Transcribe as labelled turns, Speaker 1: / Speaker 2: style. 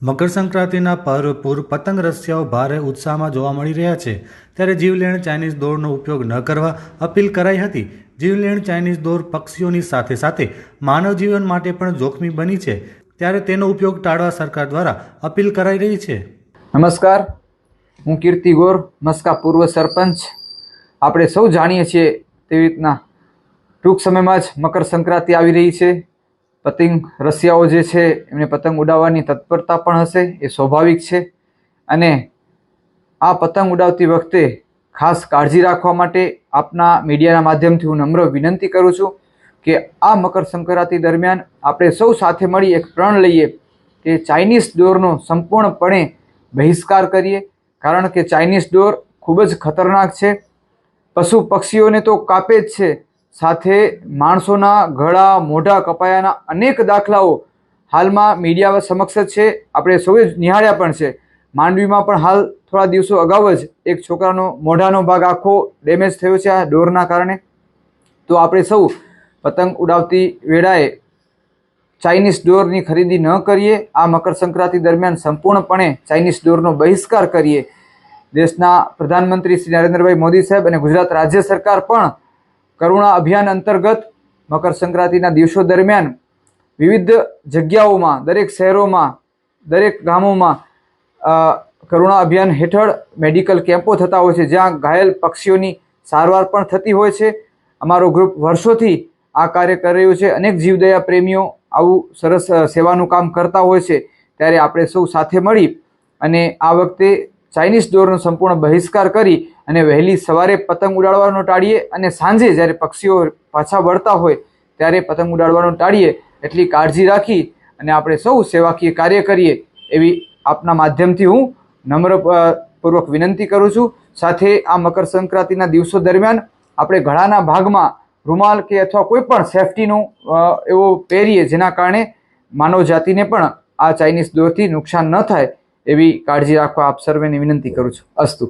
Speaker 1: મકર સંક્રાંતિના પર્વ પૂર્વ પતંગ રસિયાઓ ભારે ઉત્સાહમાં જોવા મળી રહ્યા છે, ત્યારે જીવલેણ ચાઇનીઝ દોરનો ઉપયોગ ન કરવા અપીલ કરાઈ હતી. જીવલેણ ચાઇનીઝ દોર પક્ષીઓની સાથે સાથે માનવ જીવન માટે પણ જોખમી બની છે, ત્યારે તેનો ઉપયોગ ટાળવા સરકાર દ્વારા અપીલ કરાઈ રહી છે.
Speaker 2: નમસ્કાર, હું કીર્તિ ગોર, મસ્કા પૂર્વ સરપંચ. આપણે સૌ જાણીએ છીએ તેવી રીતના ટૂંક સમયમાં જ મકર સંક્રાંતિ આવી રહી છે. પતંગ રસિયાઓ જે છે એમને પતંગ ઉડાવવાની તત્પરતા પણ હશે, એ સ્વાભાવિક છે. અને આ પતંગ ઉડાવતી વખતે ખાસ કાળજી રાખવા માટે આપના મીડિયાના માધ્યમથી હું નમ્ર વિનંતી કરું છું કે આ મકર સંક્રાંતિ દરમિયાન આપણે સૌ સાથે મળી એક પ્રણ લઈએ કે ચાઇનીઝ દોરનો સંપૂર્ણપણે બહિષ્કાર કરીએ. કારણ કે ચાઇનીઝ દોર ખૂબ જ ખતરનાક છે. પશુ પક્ષીઓને તો કાપે જ છે, સાથે માણસોના ગળા મોઢા કપાયાના અનેક દાખલાઓ હાલમાં મીડિયા સમક્ષ જ છે. આપણે સૌએ નિહાળ્યા પણ છે. માંડવીમાં પણ હાલ થોડા દિવસો અગાઉ જ એક છોકરાનો મોઢાનો ભાગ આખો ડેમેજ થયો છે આ દોરના કારણે. તો આપણે સૌ પતંગ ઉડાવતી વેળાએ ચાઇનીઝ દોરની ખરીદી ન કરીએ. આ મકર સંક્રાંતિ દરમિયાન સંપૂર્ણપણે ચાઇનીઝ દોરનો બહિષ્કાર કરીએ. દેશના પ્રધાનમંત્રી શ્રી નરેન્દ્રભાઈ મોદી સાહેબ અને ગુજરાત રાજ્ય સરકાર પણ કરુણા અભિયાન અંતર્ગત મકર સંક્રાંતિના દિવસો દરમિયાન વિવિધ જગ્યાઓમાં, દરેક શહેરોમાં, દરેક ગામોમાં કરુણા અભિયાન હેઠળ મેડિકલ કેમ્પો થતા હોય છે, જ્યાં ઘાયલ પક્ષીઓની સારવાર પણ થતી હોય છે. અમારો ગ્રુપ વર્ષોથી આ કાર્ય કરી રહ્યું છે. અનેક જીવદયા પ્રેમીઓ આવું સરસ સેવાનું કામ કરતા હોય છે. ત્યારે આપણે સૌ સાથે મળી અને આ વખતે ચાઇનીઝ દોરનો સંપૂર્ણ બહિષ્કાર કરી અને વહેલી સવારે પતંગ ઉડાડવાનો ટાળીએ, અને સાંજે જ્યારે પક્ષીઓ પાછા વળતા હોય ત્યારે પતંગ ઉડાડવાનું ટાળીએ. એટલી કાળજી રાખી અને આપણે સૌ સેવાકીય કાર્ય કરીએ એવી આપના માધ્યમથી હું નમ્રપૂર્વક વિનંતી કરું છું. સાથે આ મકર સંક્રાંતિના દિવસો દરમિયાન આપણે ગળાના ભાગમાં રૂમાલ કે અથવા કોઈ પણ સેફટીનો એવો પહેરીએ, જેના કારણે માનવ જાતિને પણ આ ચાઇનીઝ દોરથી નુકસાન ન થાય એવી કાળજી રાખવા આપ સર્વેને વિનંતી કરું છું. અસ્તુ.